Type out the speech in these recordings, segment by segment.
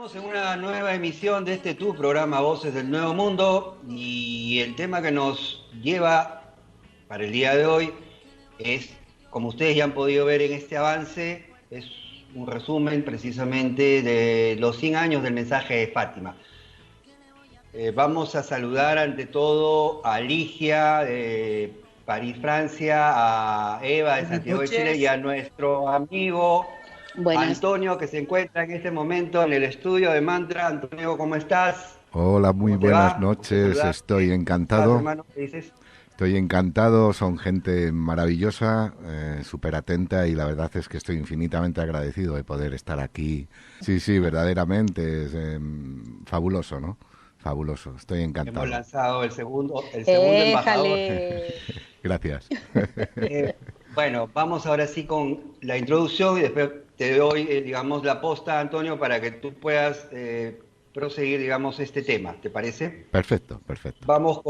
Estamos en una nueva emisión de tu programa Voces del Nuevo Mundo, y el tema que nos lleva para el día de hoy es, como ustedes ya han podido ver en este avance, es un resumen precisamente de los 100 años del mensaje de Fátima. Vamos a saludar ante todo a Ligia de París, Francia, a Eva de Buenas Santiago de Chile y noches. a nuestro amigo Buenas. Antonio, que se encuentra en este momento en el estudio de Mantra. Antonio, ¿cómo estás? Hola, muy ¿Cómo te buenas va? Gusto noches. saludarte. Estoy ¿Cómo estás, encantado. hermano? ¿Qué dices? Estoy encantado. Son gente maravillosa, súper atenta, y la verdad es que estoy infinitamente agradecido de poder estar aquí. Sí, sí, verdaderamente es fabuloso, ¿no? Fabuloso. Estoy Hemos encantado. lanzado el segundo embajador. Jale. Gracias. Bueno, vamos ahora sí con la introducción y después te doy, digamos, la posta, Antonio, para que tú puedas proseguir, digamos, este tema. ¿Te parece? Perfecto, perfecto. Vamos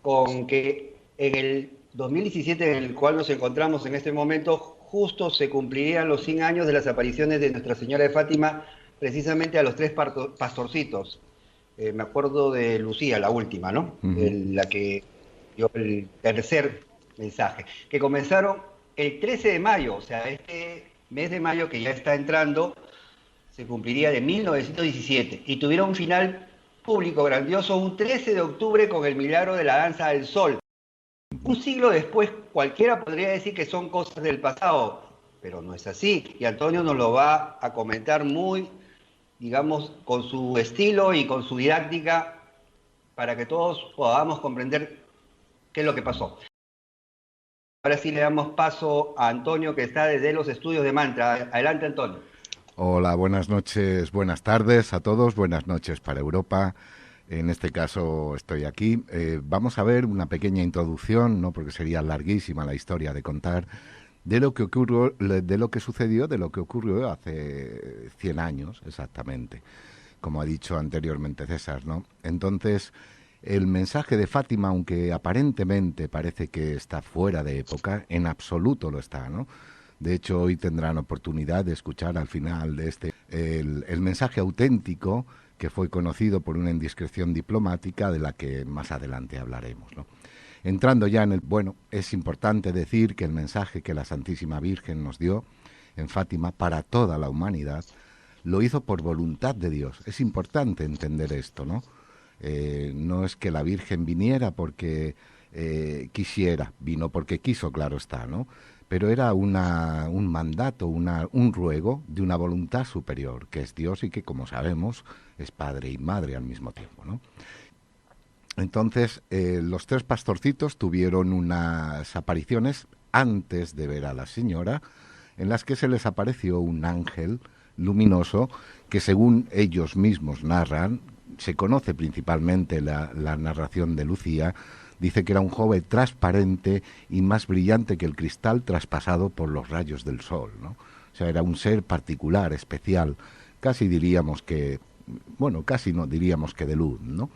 con que en el 2017, en el cual nos encontramos en este momento, justo se cumplirían los 100 años de las apariciones de Nuestra Señora de Fátima, precisamente a los tres pastorcitos. Me acuerdo de Lucía, la última, ¿no? Ujú. La que dio el tercer mensaje, que comenzaron el 13 de mayo, o sea, este mes de mayo que ya está entrando, se cumpliría de 1917, y tuvieron un final público grandioso un 13 de octubre con el milagro de la danza del sol. Un siglo después cualquiera podría decir que son cosas del pasado, pero no es así, y Antonio nos lo va a comentar muy, digamos, con su estilo y con su didáctica, para que todos podamos comprender qué es lo que pasó. Ahora sí le damos paso a Antonio, que está desde los estudios de Mantra. Adelante, Antonio. Hola, buenas noches, buenas tardes a todos, buenas noches para Europa. En este caso estoy aquí. Vamos a ver una pequeña introducción, no porque sería larguísima la historia de contar, de lo que ocurrió, de lo que sucedió, de lo que ocurrió hace 100 años exactamente, como ha dicho anteriormente César, ¿no? Entonces, el mensaje de Fátima, aunque aparentemente parece que está fuera de época, en absoluto lo está, ¿no? De hecho, hoy tendrán oportunidad de escuchar al final de el mensaje auténtico, que fue conocido por una indiscreción diplomática de la que más adelante hablaremos, ¿no? Entrando ya en el... Bueno, es importante decir que el mensaje que la Santísima Virgen nos dio en Fátima para toda la humanidad lo hizo por voluntad de Dios. Es importante entender esto, ¿no? No es que la Virgen viniera porque quisiera, vino porque quiso, claro está, ¿no? Pero era un mandato, un ruego de una voluntad superior, que es Dios y que, como sabemos, es padre y madre al mismo tiempo, ¿no? Entonces, los tres pastorcitos tuvieron unas apariciones antes de ver a la señora, en las que se les apareció un ángel luminoso que, según ellos mismos narran, se conoce principalmente la narración de Lucía, dice que era un joven transparente y más brillante que el cristal traspasado por los rayos del sol, ¿no? O sea, era un ser particular, especial, casi diríamos que, bueno, casi no diríamos que de luz, ¿no?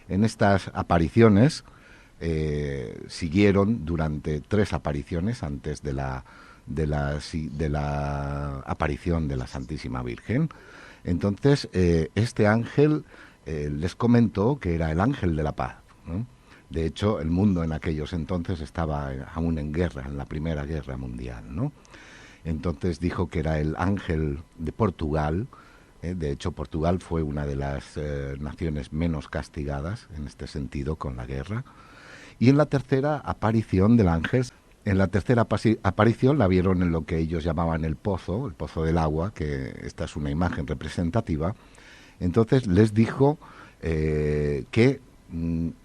En estas apariciones siguieron durante 3 apariciones antes de la aparición de la Santísima Virgen. Entonces, este ángel les comentó que era el ángel de la paz, ¿no? De hecho, el mundo en aquellos entonces estaba aún en guerra, en la Primera Guerra Mundial, ¿no? Entonces dijo que era el ángel de Portugal. De hecho, Portugal fue una de las naciones menos castigadas en este sentido con la guerra. Y en la tercera aparición del ángel, en la tercera aparición la vieron en lo que ellos llamaban el pozo del agua, que esta es una imagen representativa. Entonces les dijo que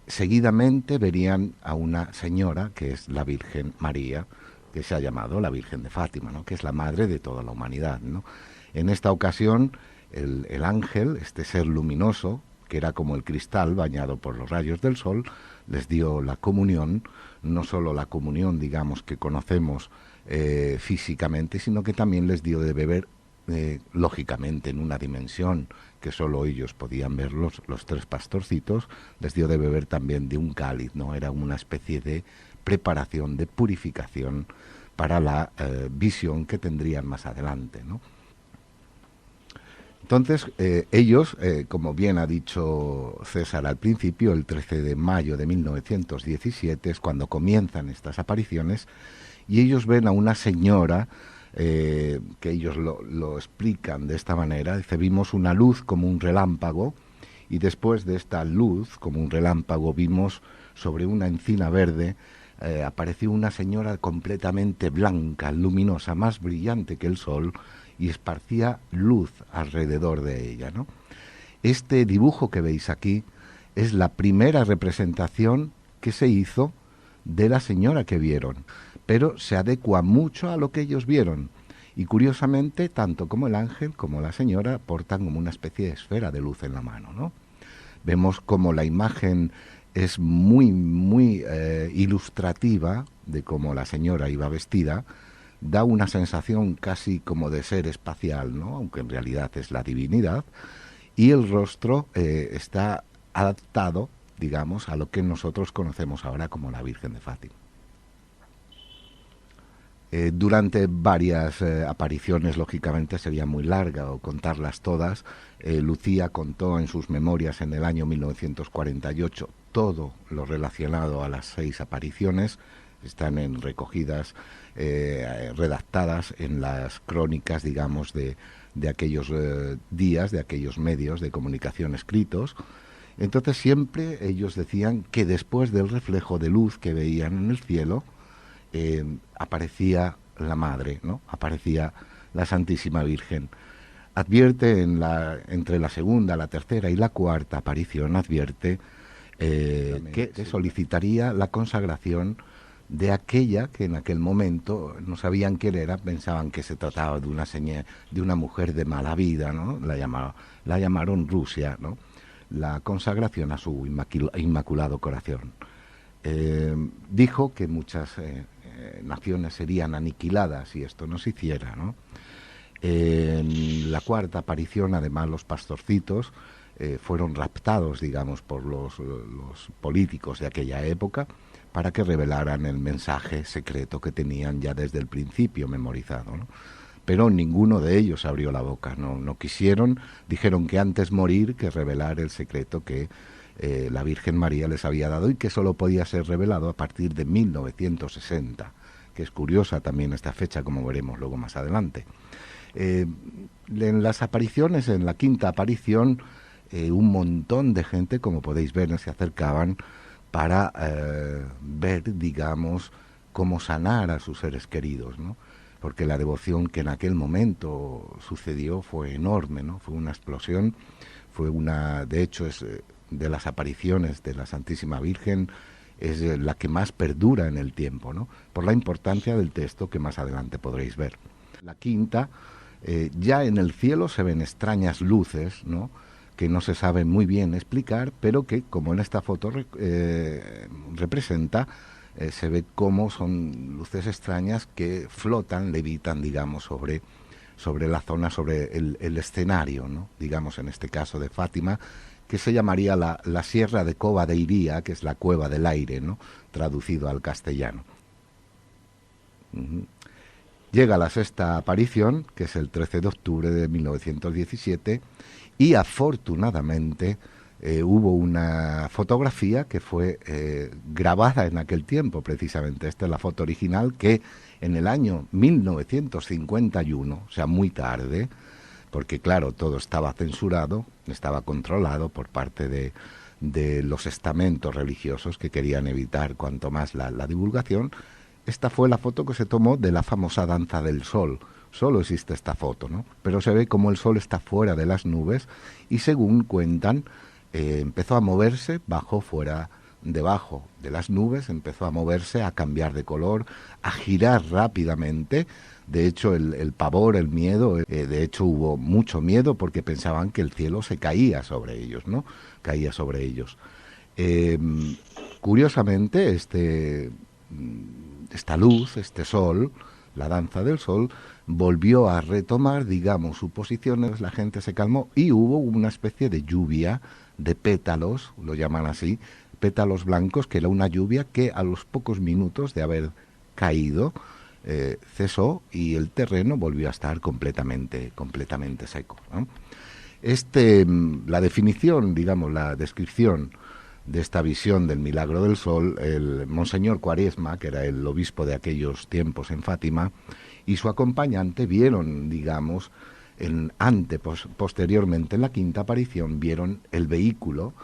seguidamente verían a una señora, que es la Virgen María, que se ha llamado la Virgen de Fátima, ¿no? Que es la madre de toda la humanidad, ¿no? En esta ocasión, el ángel, este ser luminoso, que era como el cristal bañado por los rayos del sol, les dio la comunión, no solo la comunión, digamos, que conocemos físicamente, sino que también les dio de beber, lógicamente, en una dimensión que solo ellos podían ver, los tres pastorcitos, les dio de beber también de un cáliz, ¿no? Era una especie de preparación, de purificación para la visión que tendrían más adelante, ¿no? Entonces, ellos, como bien ha dicho César al principio, el 13 de mayo de 1917 es cuando comienzan estas apariciones, y ellos ven a una señora, que ellos lo explican de esta manera. Dice: vimos una luz como un relámpago, y después de esta luz como un relámpago vimos sobre una encina verde, apareció una señora completamente blanca, luminosa, más brillante que el sol, y esparcía luz alrededor de ella, ¿no? Este dibujo que veis aquí es la primera representación que se hizo de la señora que vieron, pero se adecua mucho a lo que ellos vieron. Y curiosamente, tanto como el ángel como la señora portan como una especie de esfera de luz en la mano, ¿no? Vemos como la imagen es muy ilustrativa de cómo la señora iba vestida. Da una sensación casi como de ser espacial, ¿no? Aunque en realidad es la divinidad. Y el rostro está adaptado, digamos, a lo que nosotros conocemos ahora como la Virgen de Fátima. Durante varias apariciones, lógicamente sería muy larga o contarlas todas. Lucía contó en sus memorias en el año 1948 todo lo relacionado a las 6 apariciones. Están recogidas, redactadas en las crónicas, digamos, de aquellos días, de aquellos medios de comunicación escritos. Entonces siempre ellos decían que después del reflejo de luz que veían en el cielo, aparecía la Madre, ¿no? Aparecía la Santísima Virgen. Advierte entre la segunda, la tercera y la cuarta aparición, advierte que solicitaría la consagración de aquella que en aquel momento no sabían quién era, pensaban que se trataba de una mujer de mala vida, ¿no? La llamaron Rusia, ¿no? La consagración a su inmaculado corazón. Dijo que muchas naciones serían aniquiladas si esto no se hiciera, ¿no? En la cuarta aparición, además, los pastorcitos fueron raptados, digamos, por los políticos de aquella época para que revelaran el mensaje secreto que tenían ya desde el principio memorizado, ¿no? Pero ninguno de ellos abrió la boca, no quisieron, dijeron que antes morir que revelar el secreto que la Virgen María les había dado, y que solo podía ser revelado a partir de 1960, que es curiosa también esta fecha, como veremos luego más adelante. En las apariciones, en la quinta aparición, un montón de gente, como podéis ver, se acercaban para ver, digamos, cómo sanar a sus seres queridos, ¿no? Porque la devoción que en aquel momento sucedió fue enorme, ¿no? Fue una explosión, de hecho es de las apariciones de la Santísima Virgen, es la que más perdura en el tiempo, ¿no? Por la importancia del texto que más adelante podréis ver. La quinta, ya en el cielo se ven extrañas luces, ¿no? Que no se sabe muy bien explicar, pero que, como en esta foto representa, se ve cómo son luces extrañas que flotan, levitan, digamos, sobre la zona, sobre el escenario, ¿no? Digamos, en este caso de Fátima, que se llamaría la Sierra de Cova de Iría, que es la cueva del aire, ¿no? Traducido al castellano. Llega la sexta aparición, que es el 13 de octubre de 1917, y afortunadamente hubo una fotografía que fue grabada en aquel tiempo, precisamente. Esta es la foto original, que en el año 1951, o sea, muy tarde, porque claro, todo estaba censurado, estaba controlado por parte de los estamentos religiosos que querían evitar cuanto más la divulgación. Esta fue la foto que se tomó de la famosa danza del sol. Solo existe esta foto, ¿no? Pero se ve como el sol está fuera de las nubes y, según cuentan, empezó a moverse, debajo de las nubes, empezó a moverse, a cambiar de color, a girar rápidamente. De hecho, el pavor, el miedo, de hecho hubo mucho miedo porque pensaban que el cielo se caía sobre ellos, ¿no? Caía sobre ellos. Curiosamente, esta luz, este sol, la danza del sol, volvió a retomar, digamos, sus posiciones, la gente se calmó y hubo una especie de lluvia de pétalos, lo llaman así, pétalos blancos, que era una lluvia que a los pocos minutos de haber caído cesó y el terreno volvió a estar completamente seco, ¿no? La definición, digamos, la descripción de esta visión del milagro del sol, el Monseñor Cuaresma, que era el obispo de aquellos tiempos en Fátima, y su acompañante vieron, digamos, posteriormente en la quinta aparición, vieron el vehículo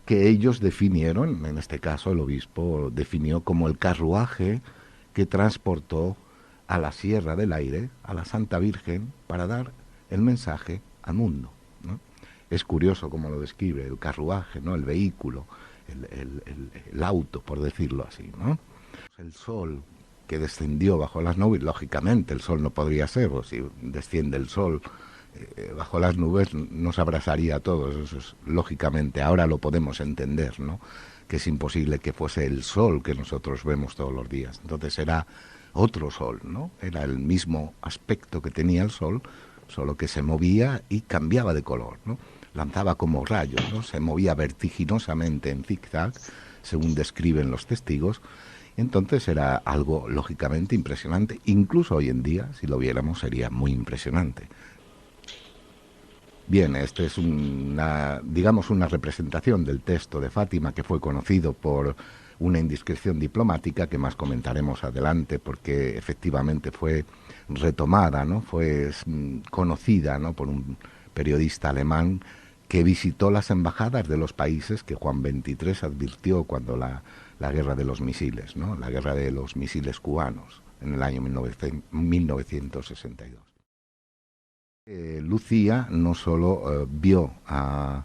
que ellos definieron, en este caso el obispo definió como el carruaje que transportó a la Sierra del Aire, a la Santa Virgen, para dar el mensaje al mundo, ¿no? Es curioso cómo lo describe, el carruaje, ¿no? El vehículo, el auto, por decirlo así, ¿no? El sol que descendió bajo las nubes, lógicamente el sol no podría ser, o si desciende el sol bajo las nubes nos abrazaría a todos, eso es, lógicamente, ahora lo podemos entender, ¿no? Que es imposible que fuese el sol que nosotros vemos todos los días, entonces era otro sol, ¿no? Era el mismo aspecto que tenía el sol, solo que se movía y cambiaba de color, ¿no? Lanzaba como rayos, ¿no? Se movía vertiginosamente en zigzag, según describen los testigos. Entonces era algo lógicamente impresionante, incluso hoy en día, si lo viéramos, sería muy impresionante. Bien, este es digamos, una representación del texto de Fátima que fue conocido por una indiscreción diplomática que más comentaremos adelante porque efectivamente fue retomada, ¿no? Fue conocida, ¿no? Por un periodista alemán que visitó las embajadas de los países que Juan XXIII advirtió cuando la guerra de los misiles, ¿no? La guerra de los misiles cubanos en el año 1962. Lucía no solo vio a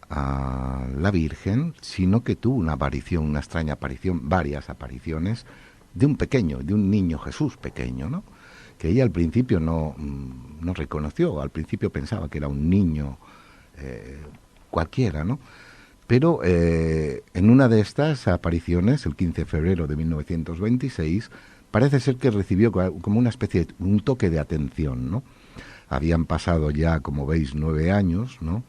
la Virgen, sino que tuvo una aparición, una extraña aparición, varias apariciones de un niño Jesús pequeño, ¿no? Que ella al principio no reconoció, al principio pensaba que era un niño cualquiera, ¿no? Pero en una de estas apariciones, el 15 de febrero de 1926, parece ser que recibió como una especie de un toque de atención, ¿no? Habían pasado ya, como veis, 9 años, ¿no?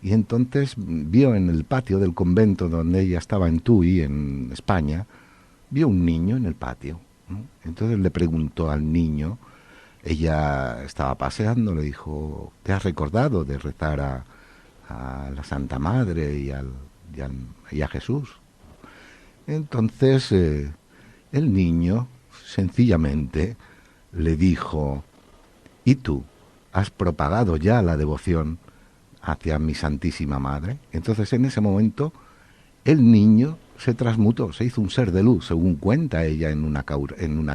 Y entonces vio en el patio del convento donde ella estaba en Tui, en España, vio un niño en el patio, ¿no? Entonces le preguntó al niño, ella estaba paseando, le dijo, ¿te has recordado de rezar a la Santa Madre y a Jesús? Entonces el niño sencillamente le dijo, ¿y tú has propagado ya la devoción hacia mi Santísima Madre? Entonces en ese momento el niño se transmutó, se hizo un ser de luz, según cuenta ella en una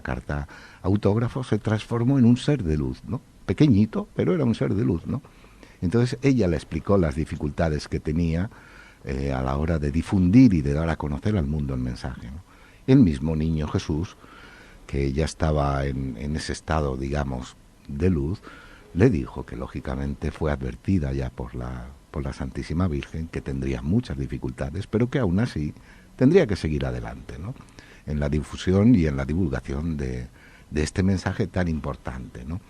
carta autógrafo, se transformó en un ser de luz, ¿no? Pequeñito, pero era un ser de luz, ¿no? Entonces ella le explicó las dificultades que tenía a la hora de difundir y de dar a conocer al mundo el mensaje, ¿no? El mismo niño Jesús, que ya estaba en ese estado, digamos, de luz, le dijo que lógicamente fue advertida ya por la Santísima Virgen que tendría muchas dificultades, pero que aún así tendría que seguir adelante, ¿no? En la difusión y en la divulgación de este mensaje tan importante, ¿no?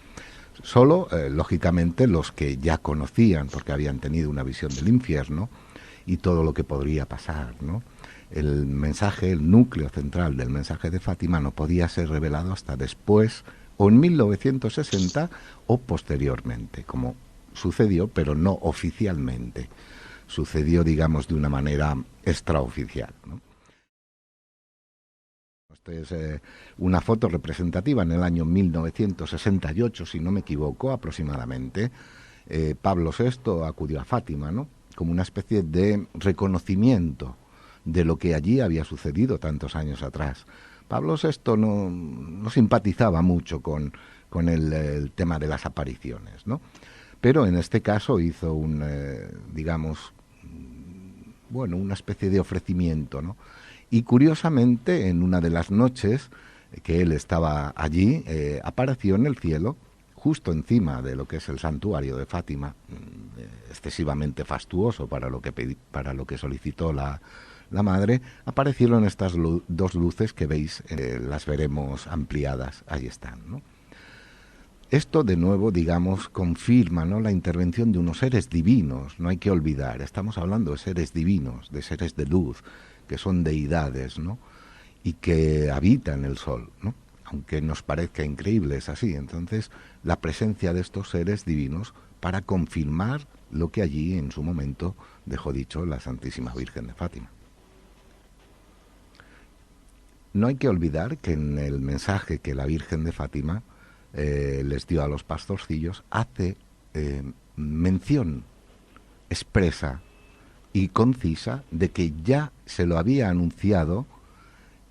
Solo, lógicamente, los que ya conocían, porque habían tenido una visión del infierno y todo lo que podría pasar, ¿no? El mensaje, el núcleo central del mensaje de Fátima no podía ser revelado hasta después, o en 1960 o posteriormente, como sucedió, pero no oficialmente. Sucedió, digamos, de una manera extraoficial, ¿no? Esta es una foto representativa en el año 1968, si no me equivoco, aproximadamente. Pablo VI acudió a Fátima, ¿no? Como una especie de reconocimiento de lo que allí había sucedido tantos años atrás. Pablo VI no simpatizaba mucho con el tema de las apariciones, ¿no? Pero en este caso hizo una especie de ofrecimiento, ¿no? Y curiosamente, en una de las noches que él estaba allí, apareció en el cielo, justo encima de lo que es el santuario de Fátima, excesivamente fastuoso para lo que solicitó la madre, aparecieron estas dos luces que veis, las veremos ampliadas, ahí están, ¿no? Esto, de nuevo, digamos, confirma, ¿no?, la intervención de unos seres divinos, no hay que olvidar, estamos hablando de seres divinos, de seres de luz, que son deidades, ¿no?, y que habitan el sol, ¿no?, aunque nos parezca increíble, es así. Entonces, la presencia de estos seres divinos para confirmar lo que allí en su momento dejó dicho la Santísima Virgen de Fátima. No hay que olvidar que en el mensaje que la Virgen de Fátima les dio a los pastorcillos hace mención expresa y concisa de que ya se lo había anunciado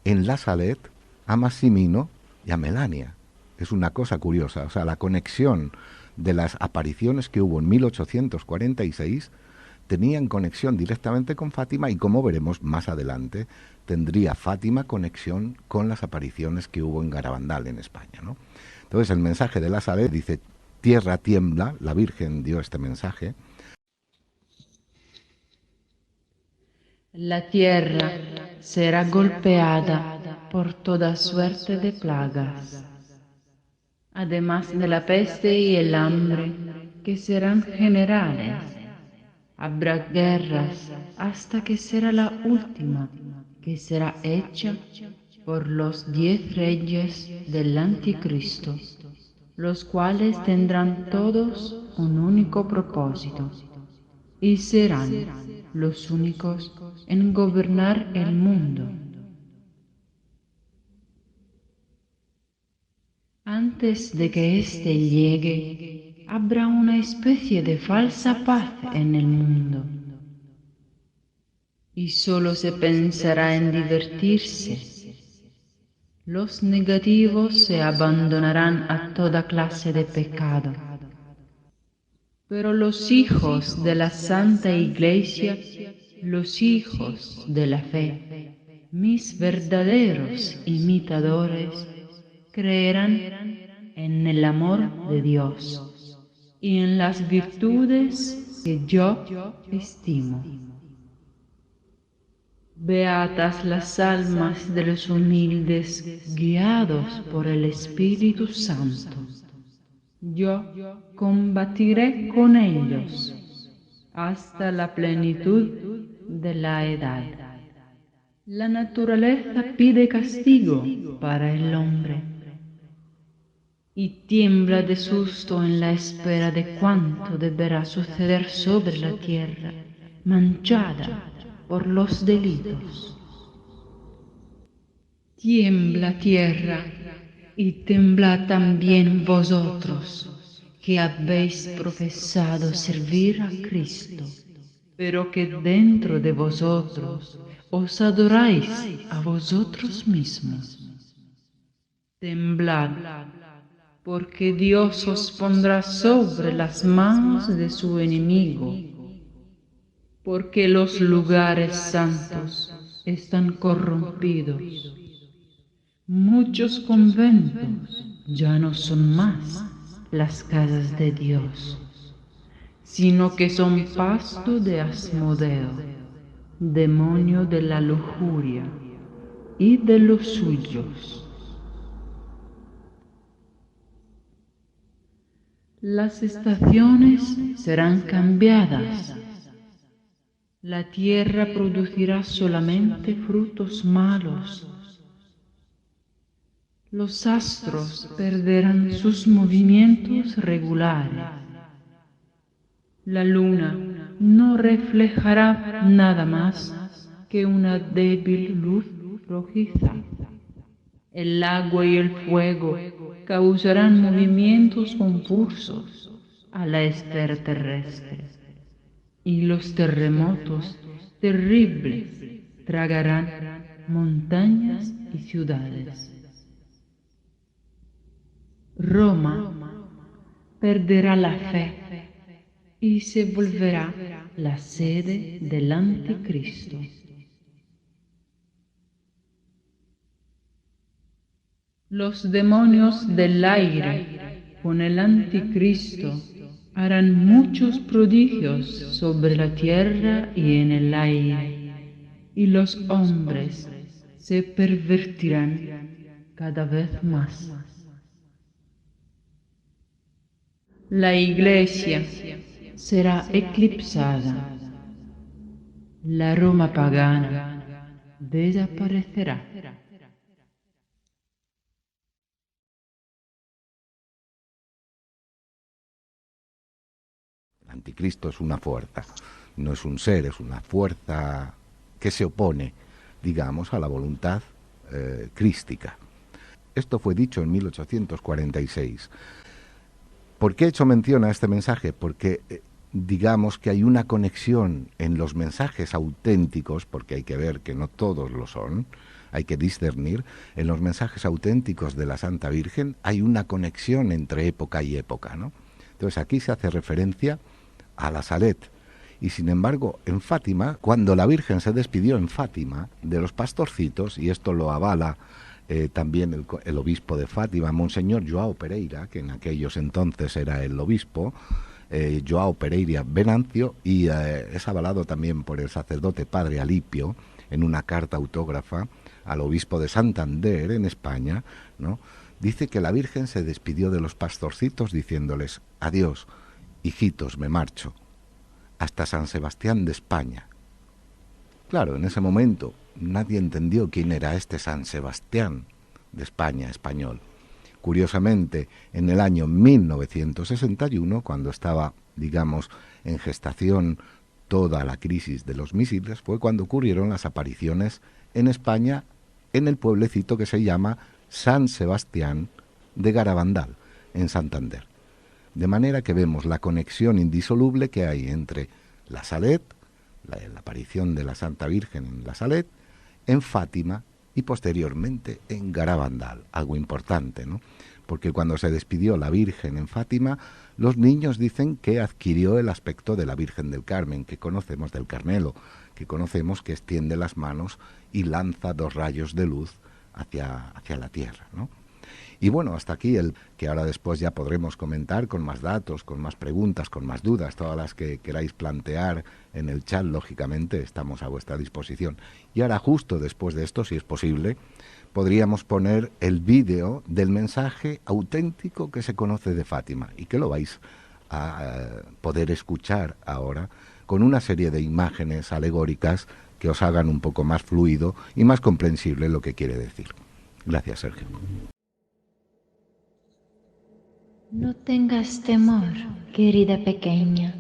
en la Salet a Massimino y a Melania. Es una cosa curiosa, o sea, la conexión de las apariciones que hubo en 1846 tenían conexión directamente con Fátima y, como veremos más adelante, tendría Fátima conexión con las apariciones que hubo en Garabandal, en España, ¿no? Entonces el mensaje de la Salet dice: tierra tiembla, la Virgen dio este mensaje. La tierra será golpeada por toda suerte de plagas, además de la peste y el hambre, que serán generales. Habrá guerras hasta que será la última, que será hecha por los 10 reyes del Anticristo, los cuales tendrán todos un único propósito, y serán los únicos en gobernar el mundo. Antes de que éste llegue, habrá una especie de falsa paz en el mundo, y solo se pensará en divertirse. Los negativos se abandonarán a toda clase de pecado. Pero los hijos de la Santa Iglesia, los hijos de la fe, mis verdaderos imitadores, creerán en el amor de Dios y en las virtudes que yo estimo. Beatas las almas de los humildes guiados por el Espíritu Santo. Yo combatiré con ellos hasta la plenitud de la edad. La naturaleza pide castigo para el hombre y tiembla de susto en la espera de cuánto deberá suceder sobre la tierra manchada por los delitos. Tiembla tierra, y temblad también vosotros, que habéis profesado servir a Cristo, pero que dentro de vosotros os adoráis a vosotros mismos. Temblad, porque Dios os pondrá sobre las manos de su enemigo, porque los lugares santos están corrompidos. Muchos conventos ya no son más las casas de Dios, sino que son pasto de Asmodeo, demonio de la lujuria y de los suyos. Las estaciones serán cambiadas. La tierra producirá solamente frutos malos. Los astros perderán sus movimientos regulares. La luna no reflejará nada más que una débil luz rojiza. El agua y el fuego causarán movimientos confusos a la esfera terrestre, y los terremotos terribles tragarán montañas y ciudades. Roma perderá la fe y se volverá la sede del Anticristo. Los demonios del aire con el Anticristo harán muchos prodigios sobre la tierra y en el aire, y los hombres se pervertirán cada vez más. La Iglesia será eclipsada, la Roma pagana desaparecerá. anticristo es una fuerza, no es un ser, es una fuerza que se opone, digamos, a la voluntad crística. Esto fue dicho en 1846. ¿Por qué he hecho mención a este mensaje? Porque digamos que hay una conexión en los mensajes auténticos, porque hay que ver que no todos lo son, hay que discernir, en los mensajes auténticos de la Santa Virgen hay una conexión entre época y época, ¿no? Entonces aquí se hace referencia a la Salet. Y sin embargo, en Fátima, cuando la Virgen se despidió en Fátima de los pastorcitos, y esto lo avala también el obispo de Fátima, Monseñor Joao Pereira, que en aquellos entonces era el obispo, Joao Pereira Venancio, y es avalado también por el sacerdote padre Alipio, en una carta autógrafa al obispo de Santander, en España, ¿no? Dice que la Virgen se despidió de los pastorcitos diciéndoles: adiós, hijitos, me marcho, hasta San Sebastián de España. Claro, en ese momento nadie entendió quién era este San Sebastián de España, español. Curiosamente, en el año 1961, cuando estaba, digamos, en gestación toda la crisis de los misiles, fue cuando ocurrieron las apariciones en España, en el pueblecito que se llama San Sebastián de Garabandal, en Santander. De manera que vemos la conexión indisoluble que hay entre la Salet, la aparición de la Santa Virgen en la Salet, en Fátima y posteriormente en Garabandal, algo importante, ¿no? Porque cuando se despidió la Virgen en Fátima, los niños dicen que adquirió el aspecto de la Virgen del Carmen, que conocemos del Carmelo, que conocemos que extiende las manos y lanza 2 rayos de luz hacia la tierra, ¿no? Y bueno, hasta aquí el que ahora después ya podremos comentar con más datos, con más preguntas, con más dudas, todas las que queráis plantear en el chat, lógicamente estamos a vuestra disposición. Y ahora justo después de esto, si es posible, podríamos poner el vídeo del mensaje auténtico que se conoce de Fátima y que lo vais a poder escuchar ahora con una serie de imágenes alegóricas que os hagan un poco más fluido y más comprensible lo que quiere decir. Gracias, Sergio. No tengas temor, querida pequeña.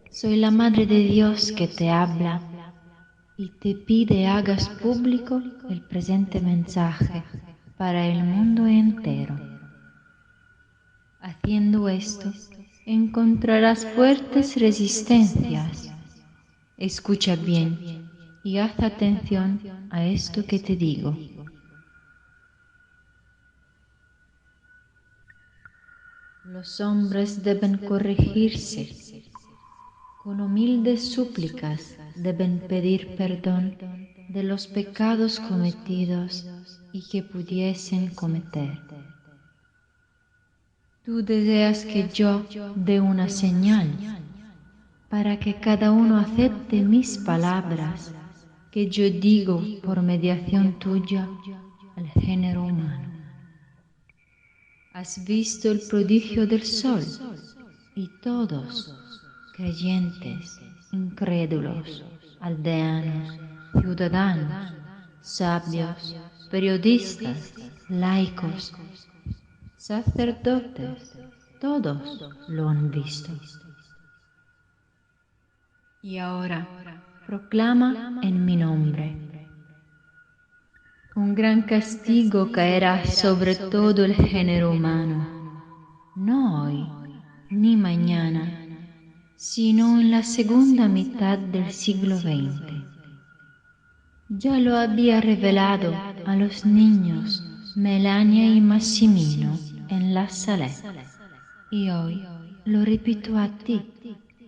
Soy la Madre de Dios que te habla y te pide hagas público el presente mensaje para el mundo entero. Haciendo esto, encontrarás fuertes resistencias. Escucha bien y haz atención a esto que te digo. Los hombres deben corregirse. Con humildes súplicas deben pedir perdón de los pecados cometidos y que pudiesen cometer. Tú deseas que yo dé una señal para que cada uno acepte mis palabras que yo digo por mediación tuya al género humano. Has visto el prodigio del sol y todos, creyentes, incrédulos, aldeanos, ciudadanos, sabios, periodistas, laicos, sacerdotes, todos lo han visto. Y ahora proclama en mi nombre. Un gran castigo caerá sobre todo el género humano, no hoy ni mañana, sino en la segunda mitad del siglo XX. Ya lo había revelado a los niños Melania y Massimino en la Salet, y hoy lo repito a ti,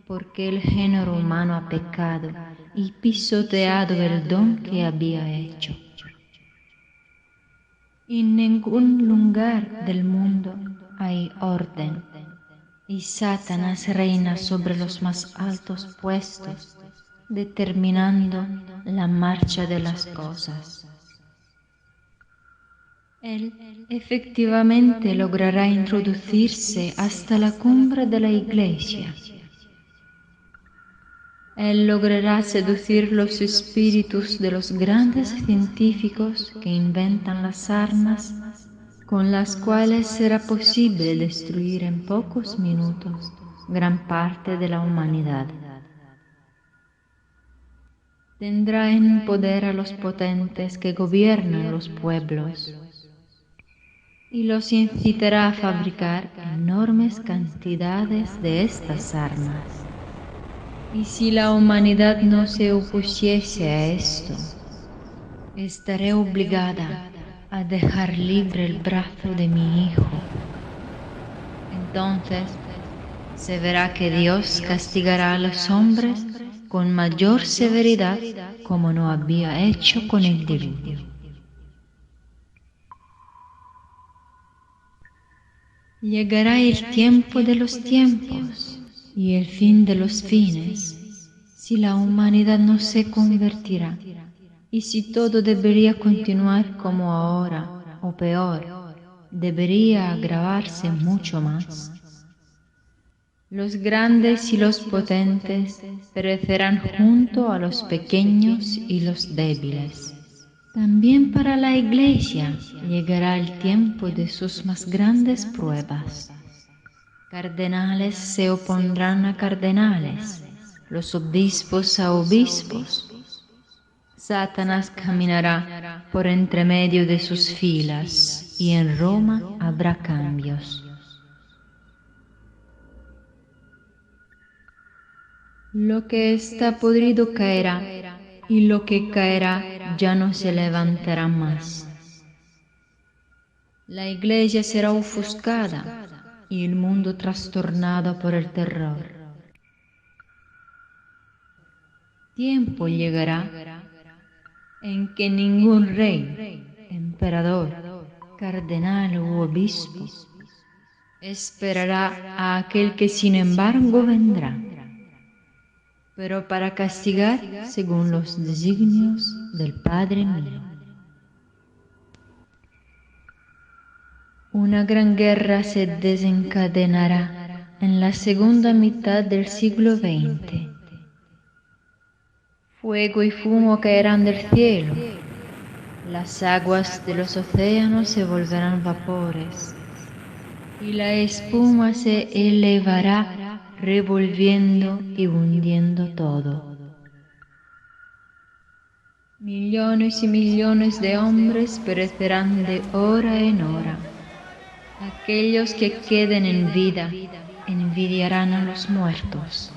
porque el género humano ha pecado y pisoteado el don que había hecho. En ningún lugar del mundo hay orden, y Satanás reina sobre los más altos puestos, determinando la marcha de las cosas. Él efectivamente logrará introducirse hasta la cumbre de la Iglesia. Él logrará seducir los espíritus de los grandes científicos que inventan las armas con las cuales será posible destruir en pocos minutos gran parte de la humanidad. Tendrá en poder a los potentes que gobiernan los pueblos y los incitará a fabricar enormes cantidades de estas armas. Y si la humanidad no se opusiese a esto, estaré obligada a dejar libre el brazo de mi hijo. Entonces se verá que Dios castigará a los hombres con mayor severidad como no había hecho con el diluvio. Llegará el tiempo de los tiempos y el fin de los fines, si la humanidad no se convertirá, y si todo debería continuar como ahora, o peor, debería agravarse mucho más. Los grandes y los potentes perecerán junto a los pequeños y los débiles. También para la Iglesia llegará el tiempo de sus más grandes pruebas. Cardenales se opondrán a cardenales, los obispos a obispos. Satanás caminará por entre medio de sus filas y en Roma habrá cambios. Lo que está podrido caerá, y lo que caerá ya no se levantará más. La Iglesia será ofuscada y el mundo trastornado por el terror. Tiempo llegará en que ningún rey, emperador, cardenal u obispo esperará a aquel que sin embargo vendrá, pero para castigar según los designios del Padre mío. Una gran guerra se desencadenará en la segunda mitad del siglo XX. Fuego y fumo caerán del cielo, las aguas de los océanos se volverán vapores, y la espuma se elevará revolviendo y hundiendo todo. Millones y millones de hombres perecerán de hora en hora. Aquellos que queden en vida envidiarán a los muertos.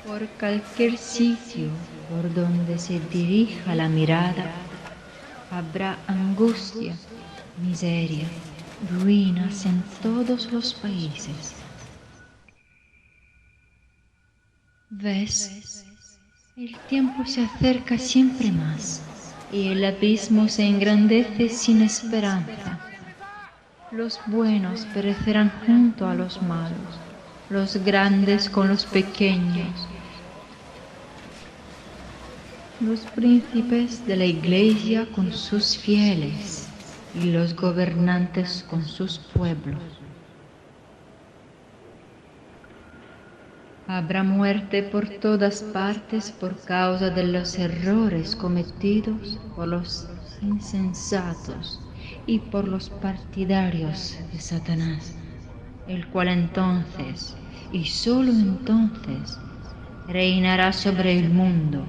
Por cualquier sitio por donde se dirija la mirada, habrá angustia, miseria, ruinas en todos los países. ¿Ves? El tiempo se acerca siempre más y el abismo se engrandece sin esperanza. Los buenos perecerán junto a los malos, los grandes con los pequeños. Los príncipes de la Iglesia con sus fieles y los gobernantes con sus pueblos. Habrá muerte por todas partes por causa de los errores cometidos por los insensatos y por los partidarios de Satanás, el cual entonces, y sólo entonces, reinará sobre el mundo.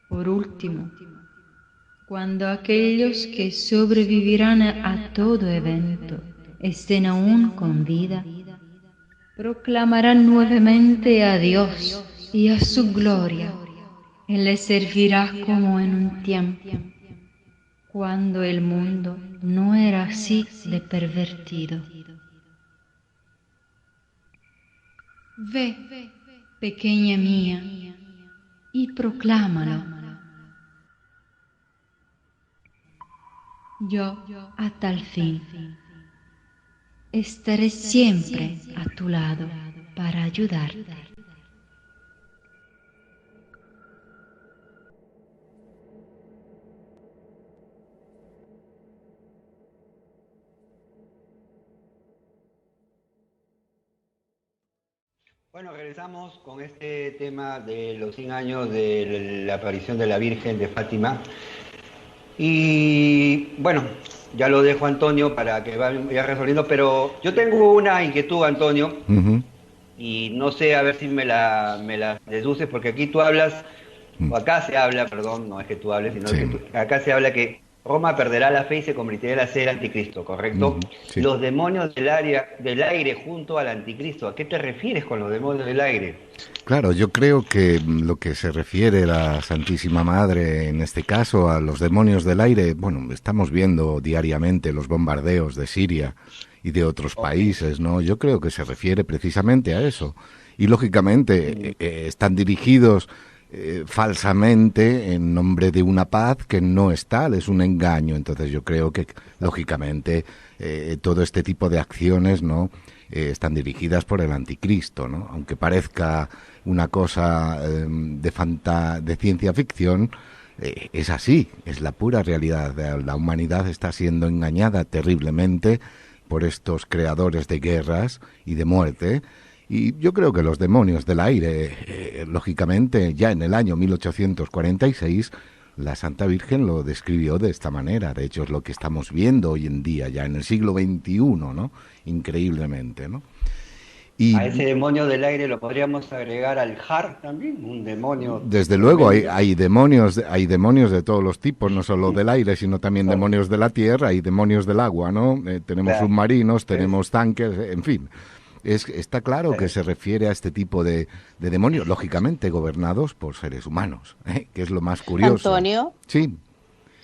Por último, cuando aquellos que sobrevivirán a todo evento estén aún con vida, proclamarán nuevamente a Dios y a su gloria. Él les servirá como en un tiempo, cuando el mundo no era así de pervertido. Ve, pequeña mía, y proclámalo. Yo, a tal fin, estaré siempre a tu lado para ayudarte. Bueno, regresamos con este tema de los 100 años de la aparición de la Virgen de Fátima. Y bueno, ya lo dejo a Antonio para que vaya resolviendo, pero yo tengo una inquietud, Antonio, Ujú, y no sé a ver si me la deduces, porque aquí tú hablas, mm, o acá se habla, perdón, no es que tú hables, sino sí, que acá se habla que Roma perderá la fe y se convertirá en ser anticristo, ¿correcto? ujú, sí. Los demonios del aire junto al anticristo, ¿a qué te refieres con los demonios del aire? Claro, yo creo que lo que se refiere la Santísima Madre, en este caso, a los demonios del aire, bueno, estamos viendo diariamente los bombardeos de Siria y de otros Ok. países, ¿no? Yo creo que se refiere precisamente a eso. Y lógicamente Mm. están dirigidos falsamente en nombre de una paz que no es tal, es un engaño. Entonces yo creo que, lógicamente, todo este tipo de acciones, ¿no? Están dirigidas por el anticristo, ¿no? Aunque parezca una cosa de ciencia ficción, es así, es la pura realidad. La humanidad está siendo engañada terriblemente por estos creadores de guerras y de muerte. Y yo creo que los demonios del aire, lógicamente, ya en el año 1846, la Santa Virgen lo describió de esta manera. De hecho, es lo que estamos viendo hoy en día, ya en el siglo XXI, ¿no? Increíblemente, ¿no? A Y ese demonio del aire lo podríamos agregar al Har también, un demonio desde luego tremendo. hay demonios de todos los tipos, no solo del aire, sino también Claro, demonios de la tierra y demonios del agua, ¿no? Tenemos claro. submarinos, ¿Ves? tenemos tanques, en fin. Está claro que Claro. se refiere a este tipo de demonios, lógicamente gobernados por seres humanos, ¿eh? Que es lo más curioso. Antonio, Sí,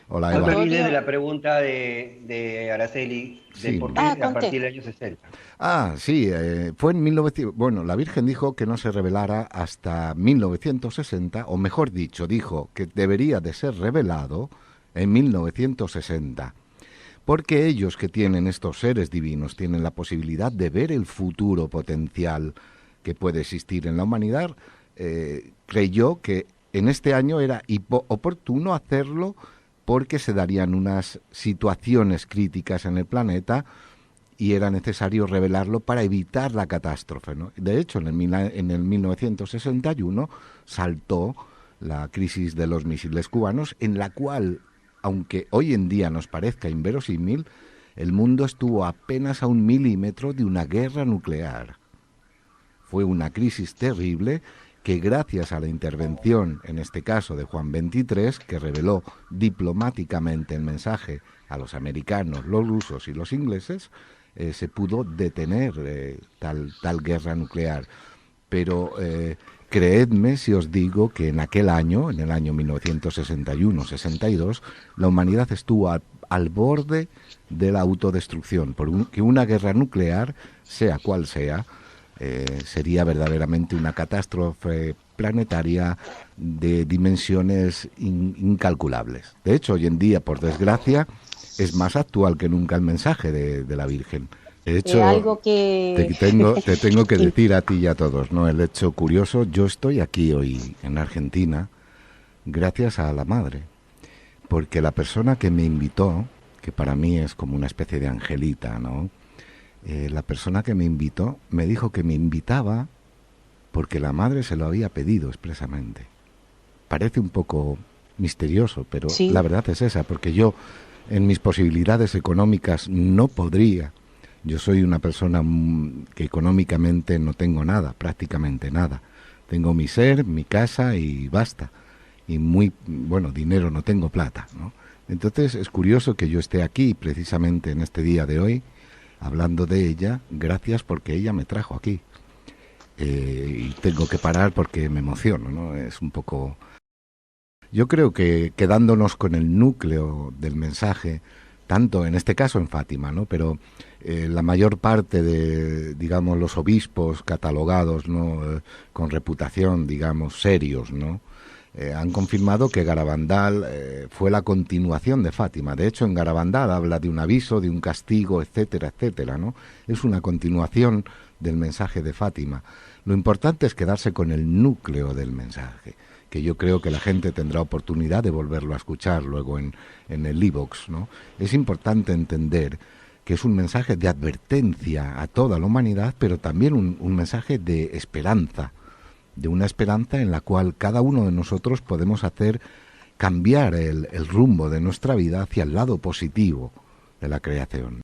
hola No te Eva. olvides de Antonio, la pregunta de Araceli, de Sí. por qué a partir conté. del año 60. Ah, sí, fue en 1900. Bueno, la Virgen dijo que no se revelara hasta 1960, o mejor dicho, dijo que debería de ser revelado en 1960. Porque ellos que tienen estos seres divinos tienen la posibilidad de ver el futuro potencial que puede existir en la humanidad, creyó que en este año era oportuno hacerlo porque se darían unas situaciones críticas en el planeta y era necesario revelarlo para evitar la catástrofe, ¿no? De hecho, en el 1961 saltó la crisis de los misiles cubanos, en la cual, aunque hoy en día nos parezca inverosímil, el mundo estuvo apenas a 1 milímetro de una guerra nuclear. Fue una crisis terrible que gracias a la intervención, en este caso de Juan XXIII, que reveló diplomáticamente el mensaje a los americanos, los rusos y los ingleses, se pudo detener tal guerra nuclear. Pero creedme si os digo que en aquel año, en el año 1961-62, la humanidad estuvo al borde de la autodestrucción, que una guerra nuclear, sea cual sea, sería verdaderamente una catástrofe planetaria de dimensiones incalculables. De hecho, hoy en día, por desgracia, es más actual que nunca el mensaje de la Virgen. De hecho, Algo que, te tengo que que decir a ti y a todos, ¿no? El hecho curioso, yo estoy aquí hoy en Argentina gracias a la madre, porque la persona que me invitó, que para mí es como una especie de angelita, ¿no? La persona que me invitó me dijo que me invitaba porque la madre se lo había pedido expresamente. Parece un poco misterioso, pero la sí, verdad es esa, porque yo en mis posibilidades económicas no podría. Yo soy una persona que económicamente no tengo nada, prácticamente nada. Tengo mi ser, mi casa y basta. Y bueno, dinero no tengo, plata, ¿no? Entonces es curioso que yo esté aquí precisamente en este día de hoy hablando de ella, gracias porque ella me trajo aquí. Y tengo que parar porque me emociono, ¿no? Es un poco... Yo creo que quedándonos con el núcleo del mensaje, tanto en este caso en Fátima, ¿no? Pero la mayor parte de, digamos, los obispos catalogados, ¿no? Con reputación, digamos, serios, ¿no? Han confirmado que Garabandal fue la continuación de Fátima. De hecho, en Garabandal habla de un aviso, de un castigo, etcétera, etcétera, ¿no? Es una continuación del mensaje de Fátima. Lo importante es quedarse con el núcleo del mensaje, que yo creo que la gente tendrá oportunidad de volverlo a escuchar luego en el iVoox, ¿no? Es importante entender que es un mensaje de advertencia a toda la humanidad, pero también un mensaje de esperanza, de una esperanza en la cual cada uno de nosotros podemos hacer cambiar el rumbo de nuestra vida hacia el lado positivo de la creación.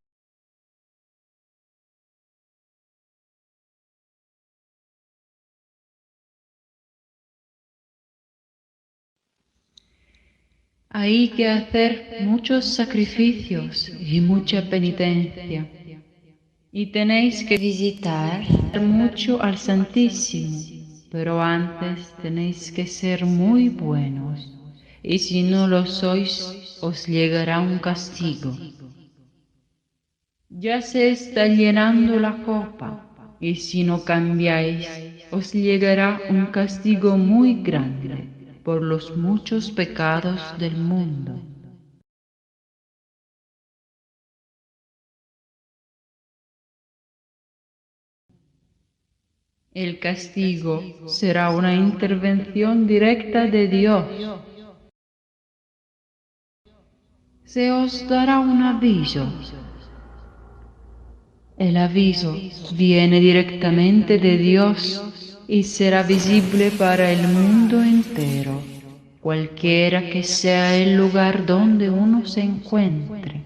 Hay que hacer muchos sacrificios y mucha penitencia. Y tenéis que visitar mucho al Santísimo, pero antes tenéis que ser muy buenos, y si no lo sois, os llegará un castigo. Ya se está llenando la copa, y si no cambiáis, os llegará un castigo muy grande por los muchos pecados del mundo. El castigo será una intervención directa de Dios. Se os dará un aviso. El aviso viene directamente de Dios y será visible para el mundo entero, cualquiera que sea el lugar donde uno se encuentre.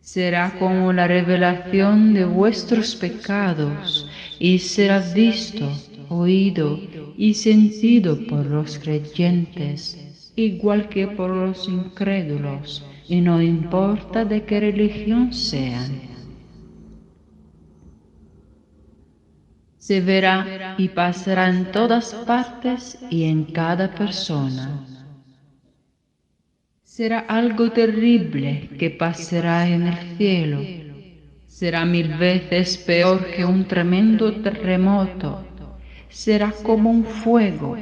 Será como la revelación de vuestros pecados y será visto, oído y sentido por los creyentes, igual que por los incrédulos, y no importa de qué religión sean. Se verá y pasará en todas partes y en cada persona. Será algo terrible que pasará en el cielo. Será 1000 veces peor que un tremendo terremoto. Será como un fuego,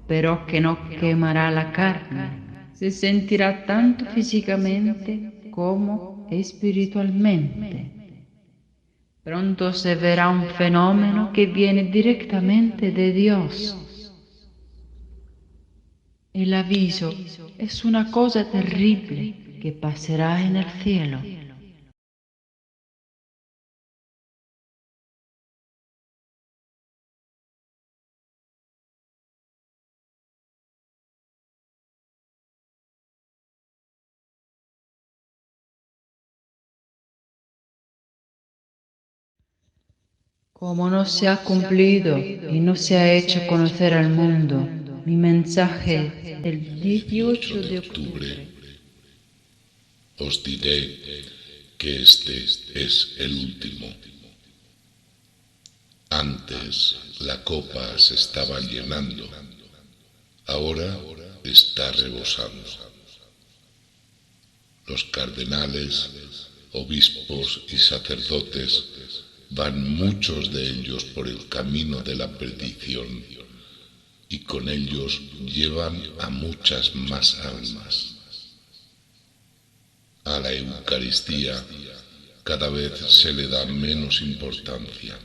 pero que no quemará la carne. Se sentirá tanto físicamente como espiritualmente. Pronto se verá un fenómeno que viene directamente de Dios. El aviso es una cosa terrible que pasará en el cielo. Como no se ha cumplido y no se ha hecho conocer al mundo mi mensaje del 18 de octubre, os diré que este es el último. Antes la copa se estaba llenando, ahora está rebosando. Los cardenales, obispos y sacerdotes van muchos de ellos por el camino de la perdición y con ellos llevan a muchas más almas. A la Eucaristía cada vez se le da menos importancia.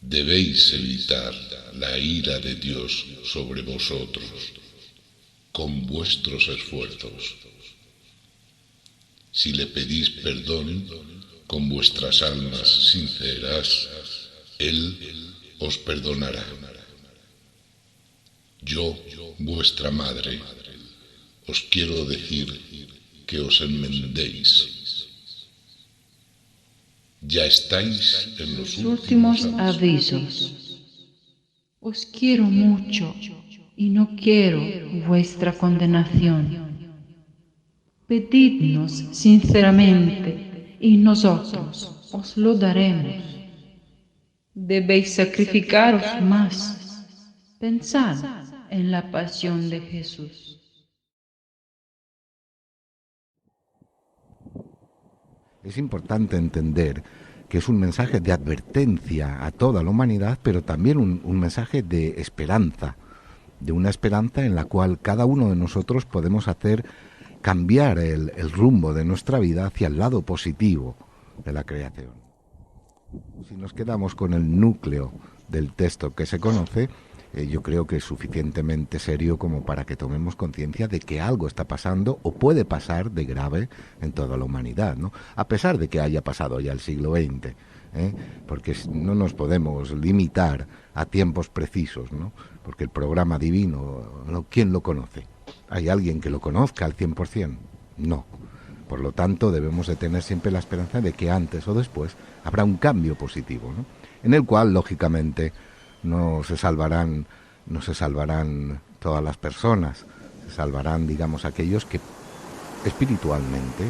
Debéis evitar la ira de Dios sobre vosotros con vuestros esfuerzos. Si le pedís perdón con vuestras almas sinceras, Él os perdonará. Yo, vuestra madre, os quiero decir que os enmendéis. Ya estáis en los últimos avisos. Os quiero mucho y no quiero vuestra condenación. Pedidnos sinceramente y nosotros os lo daremos. Debéis sacrificaros más. Pensad en la pasión de Jesús. Es importante entender que es un mensaje de advertencia a toda la humanidad, pero también un mensaje de esperanza, de una esperanza en la cual cada uno de nosotros podemos hacer cambiar el rumbo de nuestra vida hacia el lado positivo de la creación. Si nos quedamos con el núcleo del texto que se conoce, yo creo que es suficientemente serio como para que tomemos conciencia de que algo está pasando o puede pasar de grave en toda la humanidad, ¿no? A pesar de que haya pasado ya el siglo XX, porque no nos podemos limitar a tiempos precisos, ¿no? Porque el programa divino, ¿quién lo conoce? ¿Hay alguien que lo conozca al 100%? No. Por lo tanto, debemos de tener siempre la esperanza de que antes o después habrá un cambio positivo, ¿no? En el cual, lógicamente, no se salvarán todas las personas, se salvarán, digamos, aquellos que espiritualmente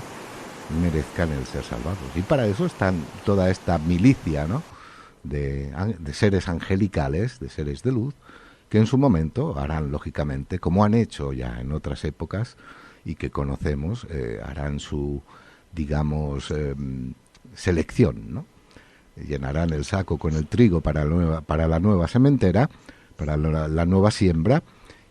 merezcan el ser salvados. Y para eso están toda esta milicia, ¿no?, de seres angelicales, de seres de luz, que en su momento harán, lógicamente, como han hecho ya en otras épocas y que conocemos, harán su, digamos, selección, ¿no? Llenarán el saco con el trigo para la nueva sementera, para la nueva siembra,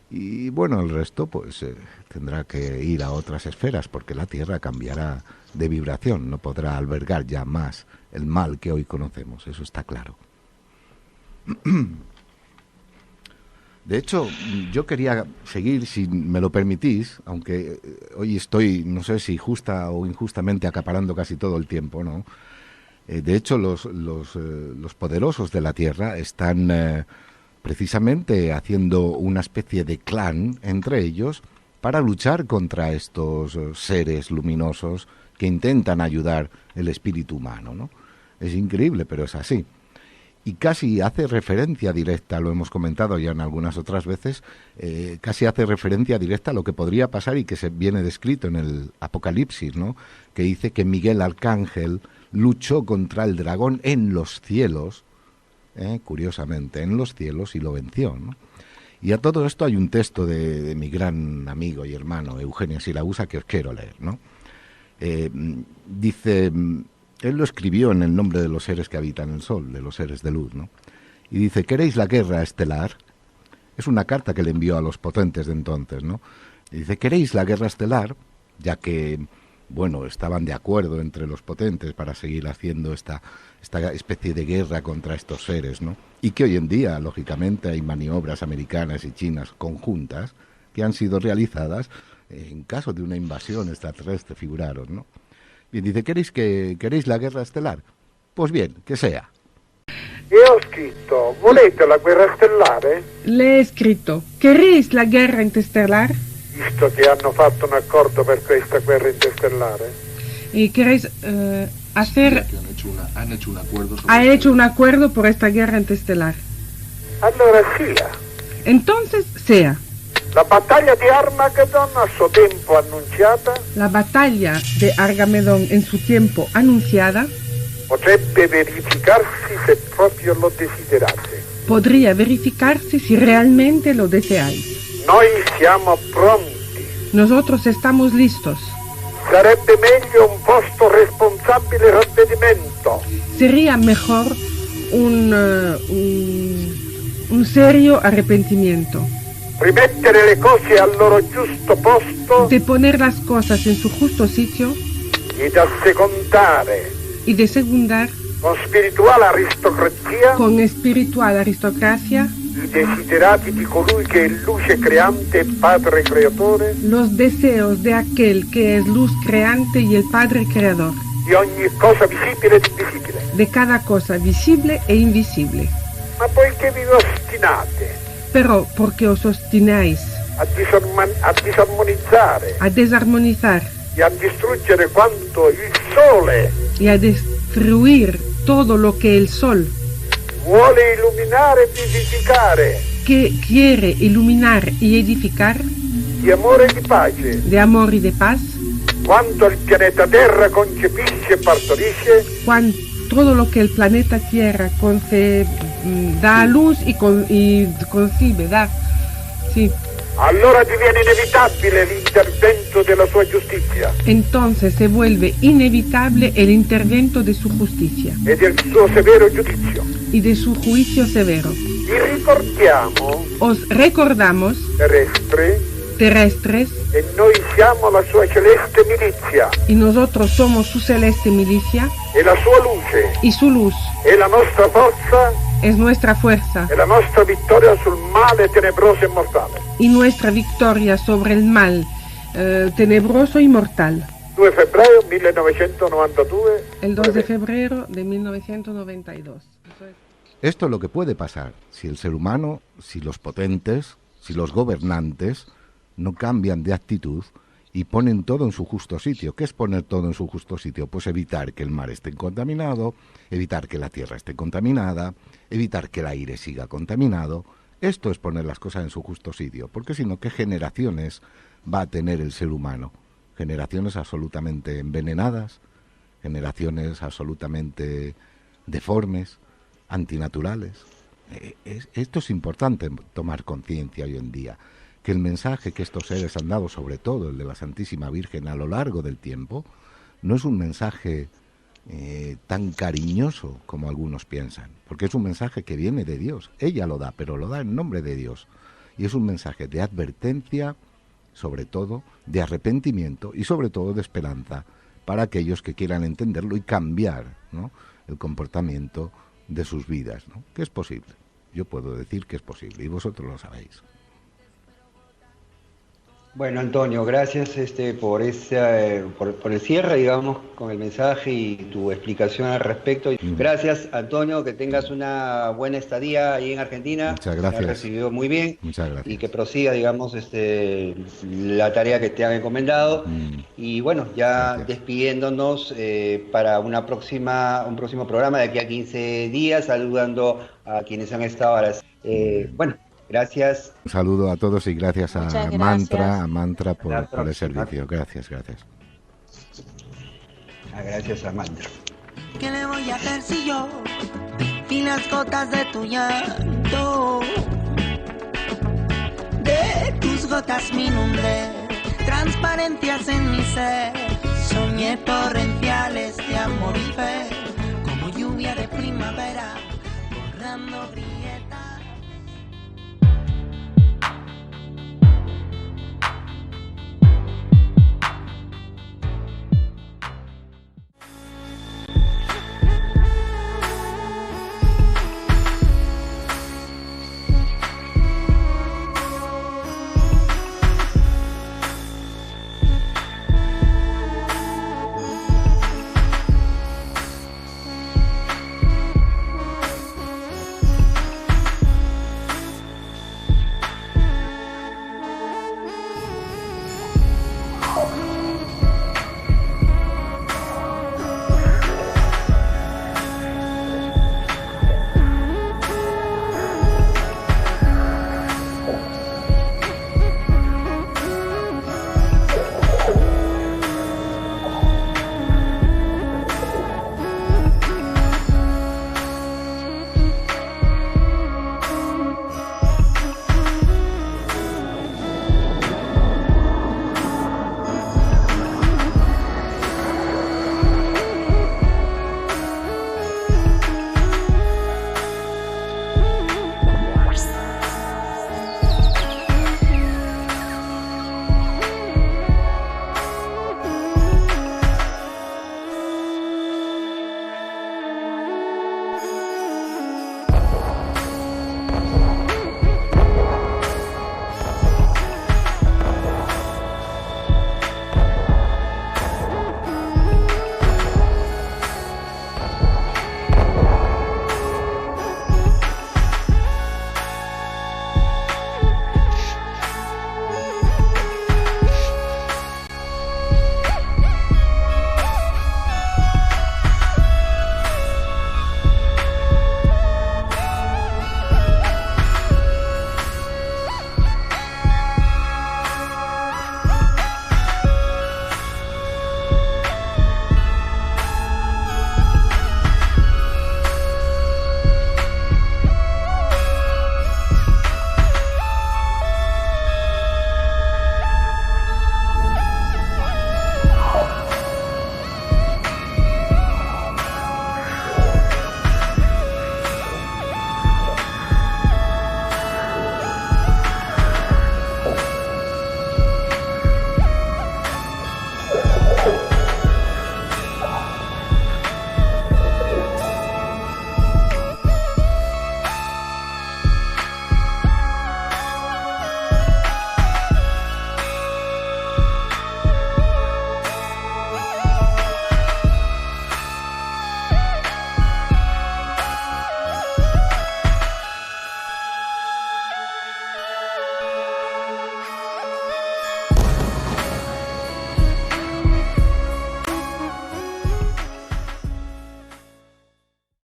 y bueno, el resto pues tendrá que ir a otras esferas, porque la Tierra cambiará de vibración, no podrá albergar ya más el mal que hoy conocemos, eso está claro. De hecho, yo quería seguir, si me lo permitís, aunque hoy estoy, no sé si justa o injustamente, acaparando casi todo el tiempo, ¿no? De hecho, los poderosos de la Tierra están precisamente haciendo una especie de clan entre ellos para luchar contra estos seres luminosos que intentan ayudar el espíritu humano, ¿no? Es increíble, pero es así. Y casi hace referencia directa, lo hemos comentado ya en algunas otras veces, casi hace referencia directa a lo que podría pasar y que se viene descrito en el Apocalipsis, ¿no? Que dice que Miguel Arcángel luchó contra el dragón en los cielos, curiosamente, en los cielos, y lo venció, ¿no? Y a todo esto hay un texto de mi gran amigo y hermano Eugenio Siragusa que os quiero leer, ¿no? Dice, él lo escribió en el nombre de los seres que habitan el sol, de los seres de luz, ¿no? Y dice, ¿queréis la guerra estelar? Es una carta que le envió a los potentes de entonces, ¿no? Y dice, ¿queréis la guerra estelar? Ya que, bueno, estaban de acuerdo entre los potentes para seguir haciendo esta especie de guerra contra estos seres, ¿no? Y que hoy en día, lógicamente, hay maniobras americanas y chinas conjuntas que han sido realizadas en caso de una invasión extraterrestre, figuraros, ¿no? Bien, dice, ¿queréis la guerra estelar? Pues bien, que sea. Io ho scritto, volete la guerra stellare? Le he escrito, ¿queréis la guerra interestelar? Visto che hanno fatto un accordo per questa guerra interstellare. ¿Y queréis hacer... Han hecho un acuerdo por esta guerra interestelar. Allora sia. Entonces sea. La battaglia di Armageddon a suo tempo annunciata. La batalla de Argamedón en su tiempo anunciada. Potrebbe verificarsi se proprio lo desiderate. Podría verificarse si realmente lo deseáis. Noi siamo pronti. Nosotros estamos listos. Sarebbe meglio un posto responsabile ravvedimento. Sería mejor un serio arrepentimiento. Rimettere le cose al loro giusto posto. De poner las cosas en su justo sitio. Y de assecondare. Y de secundar. Con spirituale aristocrazia. Con espiritual aristocracia. I desiderati di colui che è luce creante e padre creatore. Los deseos de aquel que es luz creante y el padre creador. Di ogni cosa visibile ed invisibile. De cada cosa visible e invisible. Ma poiché vi ostinate. Pero porque os obstináis a disarmonizzare, a desarmonizar y a distruggere quanto il sole y a destruir todo lo que el sol vuole illuminare e vivificare, que quiere iluminar y edificar, di amore e di pace, de amor y de paz, quanto il pianeta Terra concepisce e partorisce, todo lo que el planeta Tierra da a luz y concibe, da. Sí. Allora diviene inevitabile l'intervento della sua giustizia. Entonces se vuelve inevitable el intervento de su justicia. E del suo severo giudizio. Y de su juicio severo. Vi ricordiamo. Os recordamos. Terrestres. E noi siamo la sua celeste milizia. Y nosotros somos su celeste milicia. E la sua luce. Y su luz. E la nostra forza. es nuestra fuerza. E la nostra vittoria sul male tenebroso e mortale. Y nuestra victoria sobre el mal tenebroso y mortal. 2 febbraio 1992. El 2 de febrero de 1992. Esto es lo que puede pasar si el ser humano, si los potentes, si los gobernantes no cambian de actitud y ponen todo en su justo sitio. ¿Qué es poner todo en su justo sitio? Pues evitar que el mar esté contaminado, evitar que la tierra esté contaminada, evitar que el aire siga contaminado. Esto es poner las cosas en su justo sitio, porque si no, ¿qué generaciones va a tener el ser humano? Generaciones absolutamente envenenadas, generaciones absolutamente deformes, antinaturales. Esto es importante tomar conciencia hoy en día, que el mensaje que estos seres han dado, sobre todo el de la Santísima Virgen a lo largo del tiempo, no es un mensaje tan cariñoso como algunos piensan, porque es un mensaje que viene de Dios. Ella lo da, pero lo da en nombre de Dios, y es un mensaje de advertencia, sobre todo de arrepentimiento y sobre todo de esperanza para aquellos que quieran entenderlo y cambiar, ¿no?, el comportamiento de sus vidas, ¿no? Que es posible. Yo puedo decir que es posible y vosotros lo sabéis. Bueno, Antonio, gracias por el cierre, digamos, con el mensaje y tu explicación al respecto. Gracias, Antonio, que tengas una buena estadía ahí en Argentina. Muchas gracias. Te has recibido muy bien. Muchas gracias. Y que prosiga, digamos, la tarea que te han encomendado. Y bueno, ya gracias. Despidiéndonos para un próximo programa de aquí a 15 días, saludando a quienes han estado ahora. Bueno. Gracias. Un saludo a todos y gracias a Mantra por el servicio. Gracias. Gracias a Mantra. ¿Qué le voy a hacer si yo vi las gotas de tu llanto? De tus gotas mi nombre, transparencias en mi ser. Soñé torrenciales de amor y fe, como lluvia de primavera, borrando brillo.